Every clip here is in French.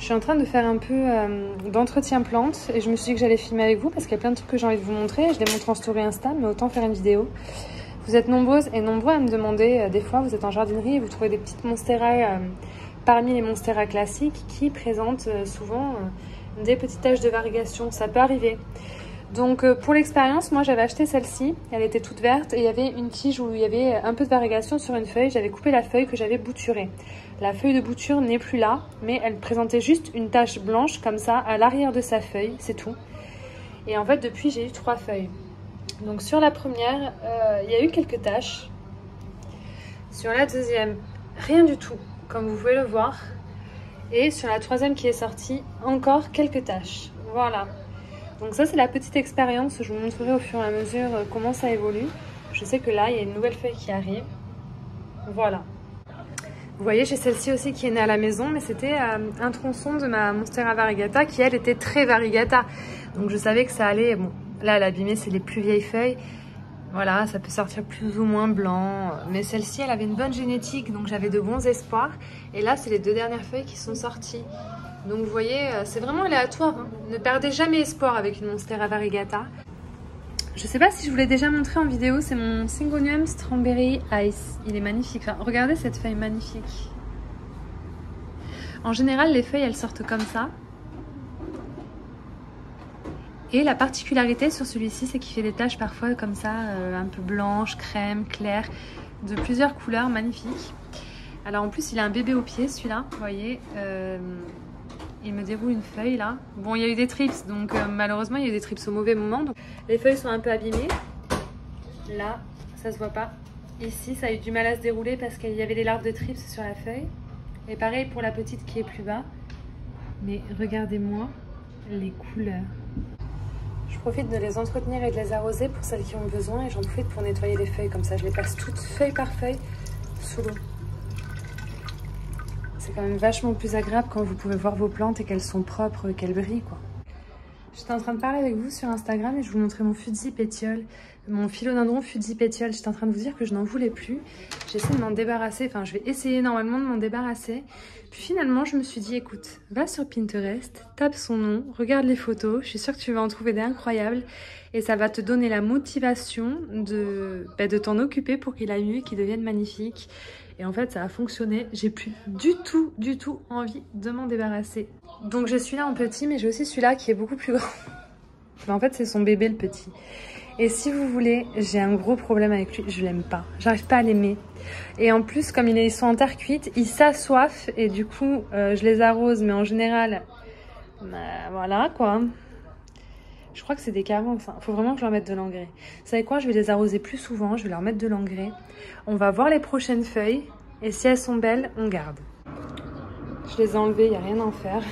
Je suis en train de faire un peu d'entretien plante et je me suis dit que j'allais filmer avec vous parce qu'il y a plein de trucs que j'ai envie de vous montrer. Je les montre en story Insta, mais autant faire une vidéo. Vous êtes nombreuses et nombreux à me demander, des fois vous êtes en jardinerie et vous trouvez des petites monstera parmi les monstera classiques qui présentent souvent des petites taches de variegation. Ça peut arriver. Donc pour l'expérience, moi j'avais acheté celle-ci, elle était toute verte et il y avait une tige où il y avait un peu de variegation sur une feuille. J'avais coupé la feuille que j'avais bouturée. La feuille de bouture n'est plus là, mais elle présentait juste une tache blanche comme ça à l'arrière de sa feuille, c'est tout. Et en fait depuis j'ai eu 3 feuilles. Donc sur la première, il y a eu quelques taches. Sur la deuxième, rien du tout, comme vous pouvez le voir. Et sur la troisième qui est sortie, encore quelques taches. Voilà. Donc ça c'est la petite expérience, je vous montrerai au fur et à mesure comment ça évolue. Je sais que là il y a une nouvelle feuille qui arrive. Voilà. Vous voyez j'ai celle-ci aussi qui est née à la maison, mais c'était un tronçon de ma Monstera variegata qui elle était très variegata. Donc je savais que ça allait, bon là l'abîmée c'est les plus vieilles feuilles. Voilà, ça peut sortir plus ou moins blanc. Mais celle-ci elle avait une bonne génétique donc j'avais de bons espoirs. Et là c'est les 2 dernières feuilles qui sont sorties. Donc vous voyez, c'est vraiment aléatoire. Hein. Ne perdez jamais espoir avec une Monstera variegata. Je sais pas si je vous l'ai déjà montré en vidéo, c'est mon Syngonium Strawberry Ice. Il est magnifique. Enfin, regardez cette feuille magnifique. En général, les feuilles, elles sortent comme ça. Et la particularité sur celui-ci, c'est qu'il fait des taches parfois comme ça, un peu blanches, crème, claires, de plusieurs couleurs magnifiques. Alors en plus, il a un bébé au pied, celui-là, vous voyez. Il me déroule une feuille là. Bon, il y a eu des trips, donc malheureusement, il y a eu des trips au mauvais moment. Donc, les feuilles sont un peu abîmées. Là, ça se voit pas. Ici, ça a eu du mal à se dérouler parce qu'il y avait des larves de trips sur la feuille. Et pareil pour la petite qui est plus bas. Mais regardez-moi les couleurs. Je profite de les entretenir et de les arroser pour celles qui ont besoin. Et j'en profite pour nettoyer les feuilles comme ça. Je les passe toutes feuille par feuille sous l'eau. C'est quand même vachement plus agréable quand vous pouvez voir vos plantes et qu'elles sont propres, qu'elles brillent quoi. J'étais en train de parler avec vous sur Instagram et je vous montrais mon fusil pétiole, mon philodendron fusil pétiole. J'étais en train de vous dire que je n'en voulais plus. J'essaie de m'en débarrasser, enfin je vais essayer normalement de m'en débarrasser. Puis finalement je me suis dit écoute, va sur Pinterest, tape son nom, regarde les photos, je suis sûre que tu vas en trouver des incroyables. Et ça va te donner la motivation de t'en occuper pour qu'il aille mieux et qu'il devienne magnifique. Et en fait, ça a fonctionné. J'ai plus du tout envie de m'en débarrasser. Donc j'ai celui-là en petit, mais j'ai aussi celui-là qui est beaucoup plus grand. En fait, c'est son bébé le petit. Et si vous voulez, j'ai un gros problème avec lui. Je l'aime pas. J'arrive pas à l'aimer. Et en plus, comme ils sont en terre cuite, ils s'assoiffent. Et du coup, je les arrose. Mais en général, voilà quoi. Je crois que c'est des carences. Il faut vraiment que je leur mette de l'engrais. Vous savez quoi? Je vais les arroser plus souvent. Je vais leur mettre de l'engrais. On va voir les prochaines feuilles. Et si elles sont belles, on garde. Je les ai enlevées. Il n'y a rien à en faire.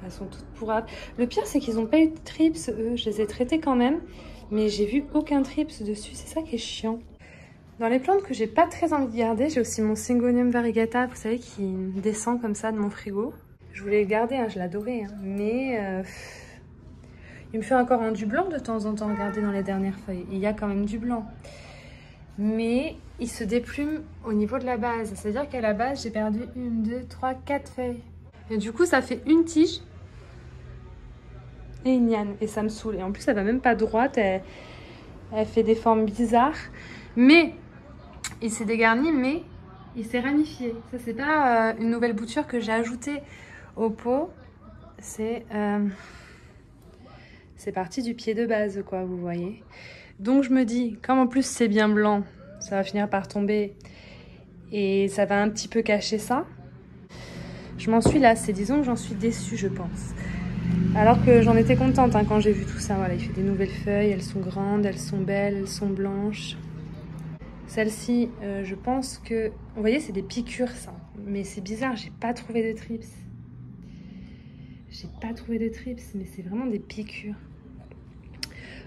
Elles sont toutes pourrables. Le pire, c'est qu'ils n'ont pas eu de trips, eux. Je les ai traités quand même. Mais j'ai vu aucun trips dessus. C'est ça qui est chiant. Dans les plantes que j'ai pas très envie de garder, j'ai aussi mon Syngonium variegata. Vous savez, qui descend comme ça de mon frigo. Je voulais le garder. Hein, je l'adorais. Hein, mais... il me fait encore un du blanc de temps en temps, regardez dans les dernières feuilles. Il y a quand même du blanc. Mais il se déplume au niveau de la base. C'est-à-dire qu'à la base, j'ai perdu 1, 2, 3, 4 feuilles. Et du coup, ça fait une tige et une liane. Et ça me saoule. Et en plus, elle va même pas droite. Elle fait des formes bizarres. Mais il s'est dégarni, mais il s'est ramifié. Ça, c'est pas une nouvelle bouture que j'ai ajoutée au pot. C'est parti du pied de base, quoi, vous voyez. Donc je me dis, comme en plus c'est bien blanc, ça va finir par tomber et ça va un petit peu cacher ça. Je m'en suis lassée, disons que j'en suis déçue, je pense. Alors que j'en étais contente hein, quand j'ai vu tout ça. Voilà, il fait des nouvelles feuilles, elles sont grandes, elles sont belles, elles sont blanches. Celle-ci, je pense que... Vous voyez, c'est des piqûres, ça. Mais c'est bizarre, j'ai pas trouvé de trips. J'ai pas trouvé de trips, mais c'est vraiment des piqûres.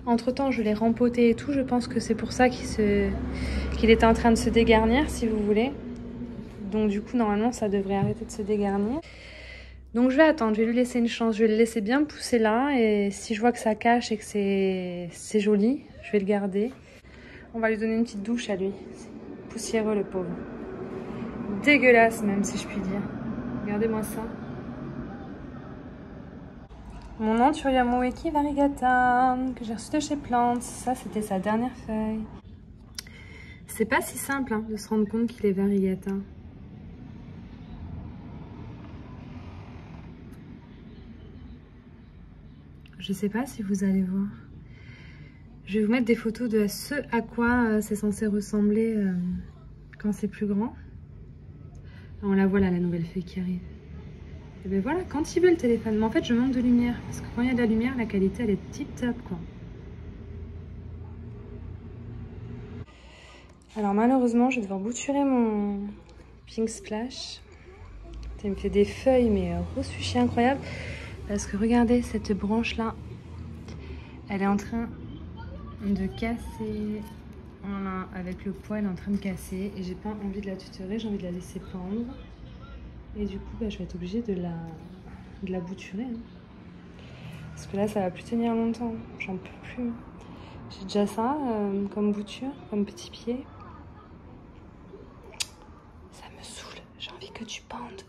Entre temps, je l'ai rempoté et tout. Je pense que c'est pour ça qu'il était en train de se dégarnir, si vous voulez. Donc du coup, normalement, ça devrait arrêter de se dégarnir. Donc je vais attendre, je vais lui laisser une chance. Je vais le laisser bien pousser là. Et si je vois que ça cache et que c'est joli, je vais le garder. On va lui donner une petite douche à lui. Poussiéreux, le pauvre. Dégueulasse même, si je puis dire. Regardez-moi ça. Mon Anthuria Moeki variegata que j'ai reçu de chez Plants. Ça, c'était sa dernière feuille. C'est pas si simple hein, de se rendre compte qu'il est variegata. Je sais pas si vous allez voir. Je vais vous mettre des photos de ce à quoi c'est censé ressembler quand c'est plus grand. On la voit là, la nouvelle feuille qui arrive. Et ben voilà, quand il veut le téléphone. Mais en fait, je manque de lumière. Parce que quand il y a de la lumière, la qualité, elle est tip top, quoi. Alors malheureusement, je vais devoir bouturer mon Pink Splash. Ça me fait des feuilles, mais ressuchées incroyables. Parce que regardez, cette branche-là, elle est en train de casser. Voilà, avec le poids, elle est en train de casser. Et j'ai pas envie de la tutorer, j'ai envie de la laisser pendre. Et du coup, bah, je vais être obligée de la bouturer. Hein. Parce que là, ça va plus tenir longtemps. J'en peux plus. J'ai déjà ça comme bouture, comme petit pied. Ça me saoule. J'ai envie que tu pendes.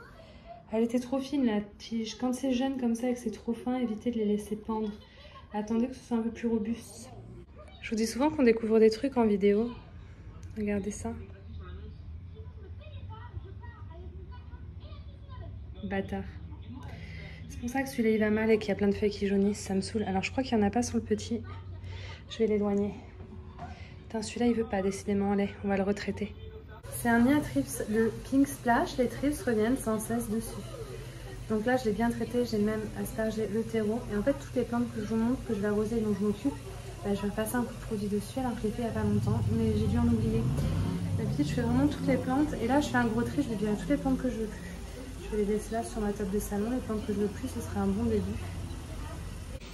Elle était trop fine, la tige. Quand c'est jeune comme ça et que c'est trop fin, évitez de les laisser pendre. Attendez que ce soit un peu plus robuste. Je vous dis souvent qu'on découvre des trucs en vidéo. Regardez ça. Bâtard. C'est pour ça que celui-là il va mal et qu'il y a plein de feuilles qui jaunissent, ça me saoule. Alors je crois qu'il n'y en a pas sur le petit. Je vais l'éloigner. Putain, celui-là il veut pas, décidément, allez, on va le retraiter. C'est un Nia Thrips, le Pink Splash, les thrips reviennent sans cesse dessus. Donc là je l'ai bien traité, j'ai même aspergé le terreau. Et en fait toutes les plantes que je vous montre, que je vais arroser et dont je m'occupe, bah, je vais passer un coup de produit dessus alors que je l'ai fait il n'y a pas longtemps, mais j'ai dû en oublier. D'habitude je fais vraiment toutes les plantes et là je fais un gros tri, je vais virer toutes les plantes que je veux plus. Je vais les laisser là sur ma table de salon, les plantes que je veux plus, ce sera un bon début.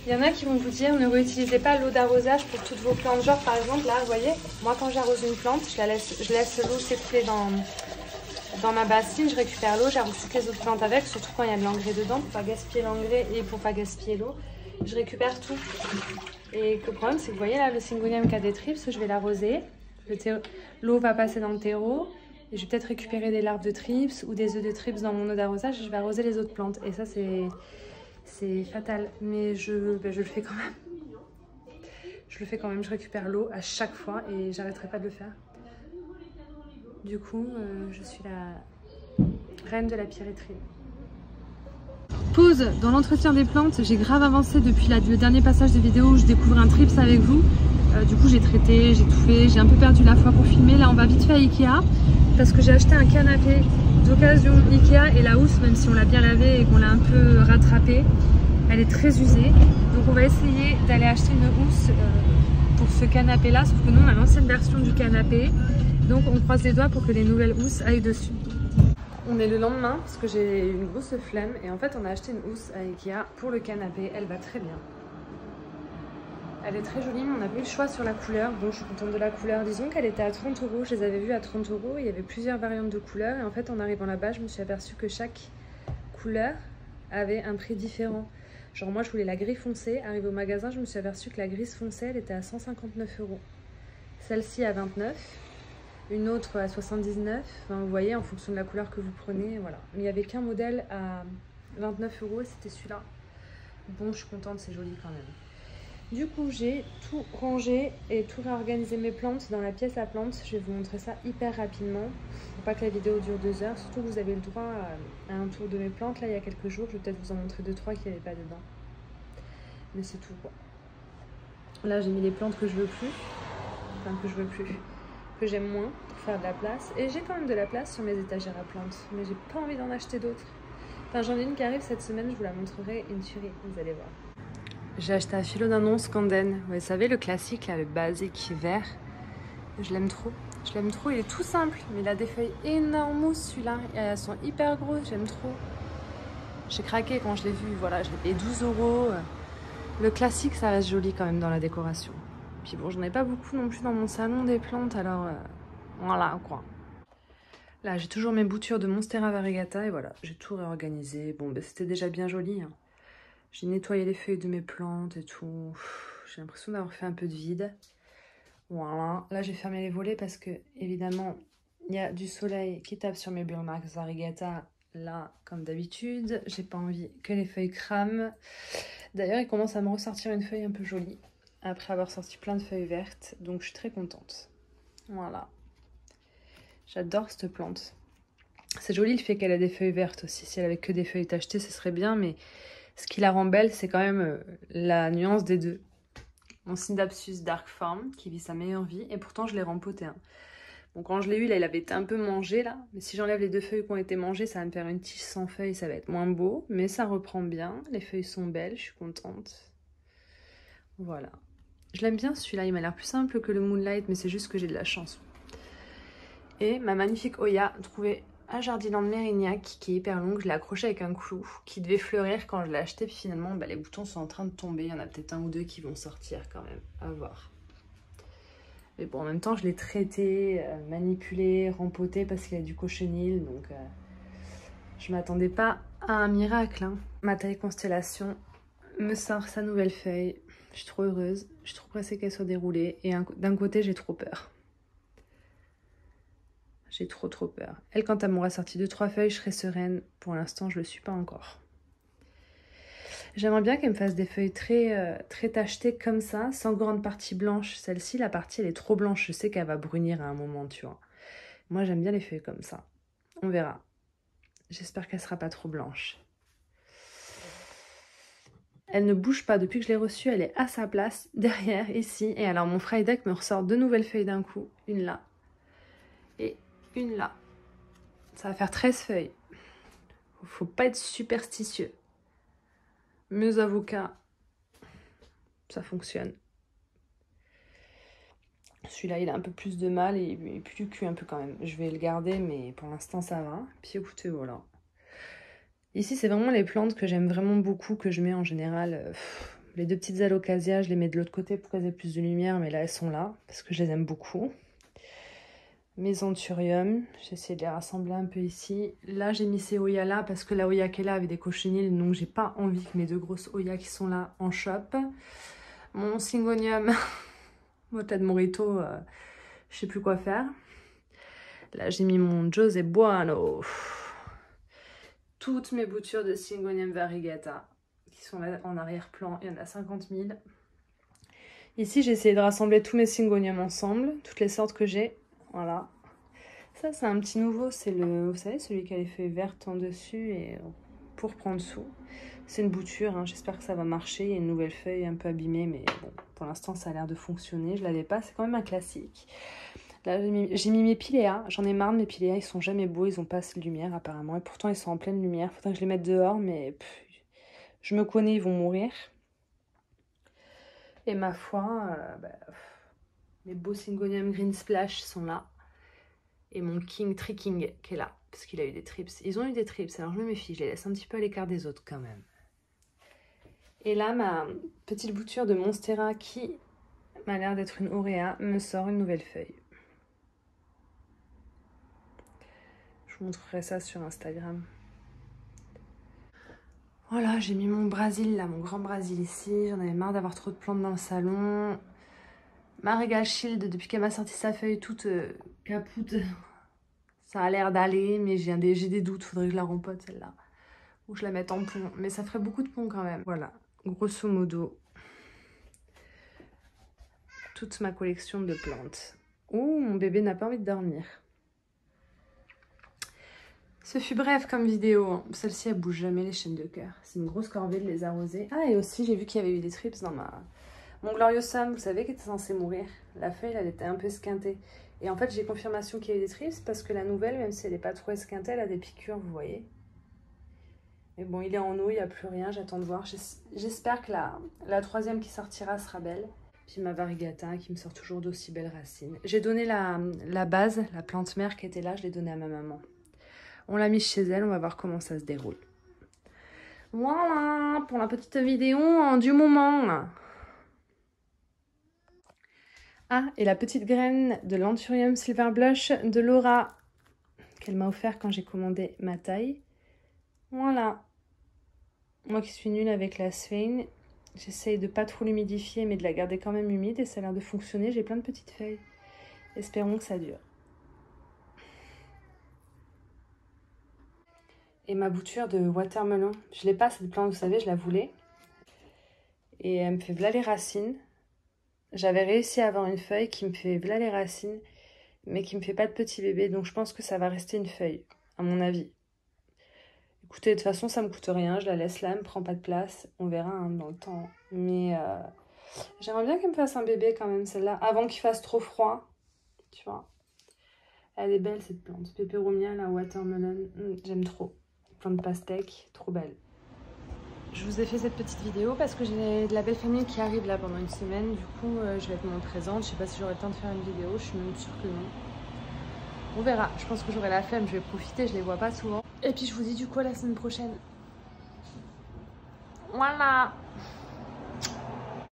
Il y en a qui vont vous dire ne réutilisez pas l'eau d'arrosage pour toutes vos plantes. Genre par exemple là, vous voyez, moi quand j'arrose une plante, je laisse l'eau s'écouler dans ma bassine, je récupère l'eau, j'arrose toutes les autres plantes avec, surtout quand il y a de l'engrais dedans, pour pas gaspiller l'engrais et pour pas gaspiller l'eau. Je récupère tout. Et le problème c'est que vous voyez là, le Syngonium qui a des thrips, je vais l'arroser, l'eau va passer dans le terreau. Et je vais peut-être récupérer des larves de thrips ou des œufs de thrips dans mon eau d'arrosage et je vais arroser les autres plantes. Et ça, c'est fatal. Mais je le fais quand même. Je le fais quand même, je récupère l'eau à chaque fois et j'arrêterai pas de le faire. Du coup, je suis la reine de la pyrétrie. Pause dans l'entretien des plantes. J'ai grave avancé depuis le dernier passage de vidéo où je découvre un thrips avec vous. Du coup, j'ai traité, j'ai tout fait. J'ai un peu perdu la foi pour filmer. Là, on va vite fait à Ikea. Parce que j'ai acheté un canapé d'occasion Ikea et la housse, même si on l'a bien lavé et qu'on l'a un peu rattrapée, elle est très usée. Donc on va essayer d'aller acheter une housse pour ce canapé là, sauf que nous on a l'ancienne version du canapé. Donc on croise les doigts pour que les nouvelles housses aillent dessus. On est le lendemain parce que j'ai une grosse flemme et en fait on a acheté une housse à Ikea pour le canapé, elle va très bien. Elle est très jolie, mais on n'a pas eu le choix sur la couleur. Bon, je suis contente de la couleur. Disons qu'elle était à 30 €. Je les avais vues à 30 €. Il y avait plusieurs variantes de couleurs. Et en fait, en arrivant là-bas, je me suis aperçue que chaque couleur avait un prix différent. Genre, moi, je voulais la gris foncée. Arrivée au magasin, je me suis aperçue que la grise foncée, elle était à 159 €. Celle-ci à 29 €. Une autre à 79 €. Enfin, vous voyez, en fonction de la couleur que vous prenez. Voilà. Mais il n'y avait qu'un modèle à 29 € et c'était celui-là. Bon, je suis contente, c'est joli quand même. Du coup, j'ai tout rangé et tout réorganisé mes plantes dans la pièce à plantes. Je vais vous montrer ça hyper rapidement pour pas que la vidéo dure 2 heures. Surtout que vous avez le droit à un tour de mes plantes là il y a quelques jours. Je vais peut-être vous en montrer 2-3 qui n'avaient pas dedans. Mais c'est tout quoi. Là, j'ai mis les plantes que je veux plus. Enfin, que j'aime moins pour faire de la place. Et j'ai quand même de la place sur mes étagères à plantes. Mais j'ai pas envie d'en acheter d'autres. Enfin, j'en ai une qui arrive cette semaine. Je vous la montrerai. Une tuerie, vous allez voir. J'ai acheté un philodendron Scandène. Vous savez, le classique, là, le basique vert. Je l'aime trop. Je l'aime trop. Il est tout simple, mais il a des feuilles énormes, celui-là. Elles sont hyper grosses. J'aime trop. J'ai craqué quand je l'ai vu. Voilà, je l'ai payé 12 €. Le classique, ça reste joli quand même dans la décoration. Puis bon, j'en ai pas beaucoup non plus dans mon salon des plantes, alors voilà quoi. Là, j'ai toujours mes boutures de Monstera variegata et voilà, j'ai tout réorganisé. Bon, ben, c'était déjà bien joli. Hein. J'ai nettoyé les feuilles de mes plantes et tout. J'ai l'impression d'avoir fait un peu de vide. Voilà. Là, j'ai fermé les volets parce que, évidemment, il y a du soleil qui tape sur mes Burmax variegata là, comme d'habitude. J'ai pas envie que les feuilles crament. D'ailleurs, il commence à me ressortir une feuille un peu jolie, après avoir sorti plein de feuilles vertes, donc je suis très contente. Voilà. J'adore cette plante. C'est joli le fait qu'elle ait des feuilles vertes aussi. Si elle avait que des feuilles tachetées, ce serait bien, mais ce qui la rend belle, c'est quand même la nuance des deux. Mon Scindapsus Dark Form, qui vit sa meilleure vie, et pourtant je l'ai rempoté. Hein. Bon, quand je l'ai eu, là, il avait été un peu mangé, là. Mais si j'enlève les 2 feuilles qui ont été mangées, ça va me faire une tige sans feuilles, ça va être moins beau. Mais ça reprend bien, les feuilles sont belles, je suis contente. Voilà. Je l'aime bien celui-là, il m'a l'air plus simple que le Moonlight, mais c'est juste que j'ai de la chance. Et ma magnifique Oya, trouvée à Jardiland Mérignac, qui est hyper longue, je l'ai accrochée avec un clou, qui devait fleurir quand je l'ai acheté, puis finalement, bah, les boutons sont en train de tomber. Il y en a peut-être 1 ou 2 qui vont sortir quand même, à voir. Mais bon, en même temps, je l'ai traité, manipulé, rempoté parce qu'il y a du cochenille, donc je m'attendais pas à un miracle. Hein. Ma taille constellation me sort sa nouvelle feuille. Je suis trop heureuse, je suis trop pressée qu'elle soit déroulée. Et d'un côté, j'ai trop peur. J'ai trop peur. Elle, quand elle m'aura sorti 2-3 feuilles, je serai sereine. Pour l'instant, je le suis pas encore. J'aimerais bien qu'elle me fasse des feuilles très tachetées comme ça, sans grande partie blanche. Celle-ci, la partie, elle est trop blanche. Je sais qu'elle va brunir à un moment, tu vois. Moi, j'aime bien les feuilles comme ça. On verra. J'espère qu'elle sera pas trop blanche. Elle ne bouge pas. Depuis que je l'ai reçue, elle est à sa place, derrière, ici. Et alors, mon Fried Deck me ressort 2 nouvelles feuilles d'un coup. Une là et une là. Ça va faire 13 feuilles. Faut pas être superstitieux. Mes avocats, ça fonctionne. Celui-là, il a un peu plus de mal et il pue du cul un peu quand même. Je vais le garder, mais pour l'instant, ça va. Puis écoutez, voilà. Ici, c'est vraiment les plantes que j'aime vraiment beaucoup, que je mets en général. Les 2 petites alocasias, je les mets de l'autre côté pour qu'elles aient plus de lumière, mais là, elles sont là, parce que je les aime beaucoup. Mes anthuriums, j'ai essayé de les rassembler un peu ici. Là, j'ai mis ces Oyas là, parce que la Oya qui est là avait des cochenilles, donc j'ai pas envie que mes 2 grosses Oyas qui sont là en chope. Mon Syngonium, Mota de Morito, je sais plus quoi faire. Là, j'ai mis mon José Buono. Toutes mes boutures de Syngonium variegata qui sont là en arrière-plan, il y en a 50 000. Ici, j'ai essayé de rassembler tous mes Syngoniums ensemble, toutes les sortes que j'ai. Voilà. Ça, c'est un petit nouveau, c'est le, vous savez, celui qui a les feuilles vertes en dessus et pourpre en dessous. C'est une bouture, hein. J'espère que ça va marcher. Il y a une nouvelle feuille un peu abîmée, mais bon, pour l'instant, ça a l'air de fonctionner. Je l'avais pas, c'est quand même un classique. Là, j'ai mis mes piléas. J'en ai marre de mes piléas. Ils sont jamais beaux. Ils ont pas assez de lumière, apparemment. Et pourtant, ils sont en pleine lumière. Faudrait que je les mette dehors, mais je me connais, ils vont mourir. Et ma foi, mes beaux Syngonium Green Splash sont là. Et mon King Tricking qui est là. Parce qu'il a eu des trips. Ils ont eu des trips. Alors, je me méfie. Je les laisse un petit peu à l'écart des autres, quand même. Et là, ma petite bouture de Monstera qui m'a l'air d'être une Auréa me sort une nouvelle feuille. Je vous montrerai ça sur Instagram. Voilà, j'ai mis mon Brésil là, mon grand Brésil ici. J'en avais marre d'avoir trop de plantes dans le salon. Ma Regal Shield, depuis qu'elle m'a sorti sa feuille toute capoute, ça a l'air d'aller, mais j'ai des doutes. Faudrait que je la rempote celle-là. Ou que je la mette en pont. Mais ça ferait beaucoup de pont quand même. Voilà, grosso modo, toute ma collection de plantes. Oh, mon bébé n'a pas envie de dormir. Ce fut bref comme vidéo. Hein. Celle-ci, elle bouge jamais les chaînes de cœur. C'est une grosse corvée de les arroser. Ah, et aussi, j'ai vu qu'il y avait eu des trips dans mon Gloriosum, vous savez, qui était censé mourir. La feuille, elle était un peu esquintée. Et en fait, j'ai confirmation qu'il y a eu des trips parce que la nouvelle, même si elle n'est pas trop esquintée, elle a des piqûres, vous voyez. Mais bon, il est en eau, il n'y a plus rien, j'attends de voir. J'espère que la troisième qui sortira sera belle. Puis ma variegata qui me sort toujours d'aussi belles racines. J'ai donné la base, la plante mère qui était là, je l'ai donnée à ma maman. On l'a mise chez elle, on va voir comment ça se déroule. Voilà, pour la petite vidéo du moment. Ah, et la petite graine de l'Anthurium Silver Blush de Laura, qu'elle m'a offert quand j'ai commandé ma taille. Voilà. Moi qui suis nulle avec la Svein, j'essaye de pas trop l'humidifier, mais de la garder quand même humide, et ça a l'air de fonctionner. J'ai plein de petites feuilles. Espérons que ça dure. Et ma bouture de watermelon, je l'ai pas cette plante, vous savez, je la voulais. Et elle me fait v'là les racines. J'avais réussi à avoir une feuille qui me fait v'là les racines, mais qui me fait pas de petit bébé, donc je pense que ça va rester une feuille, à mon avis. Écoutez, de toute façon, ça me coûte rien, je la laisse là, elle me prend pas de place, on verra hein, dans le temps. Mais j'aimerais bien qu'elle me fasse un bébé quand même, celle-là, avant qu'il fasse trop froid, tu vois. Elle est belle cette plante, Peperomia, la watermelon, j'aime trop. Plante pastèque, trop belle. Je vous ai fait cette petite vidéo parce que j'ai de la belle famille qui arrive là pendant une semaine. Du coup, je vais être moins présente. Je sais pas si j'aurai le temps de faire une vidéo. Je suis même sûre que non. On verra. Je pense que j'aurai la flemme. Je vais profiter. Je les vois pas souvent. Et puis, je vous dis du coup à la semaine prochaine. Voilà.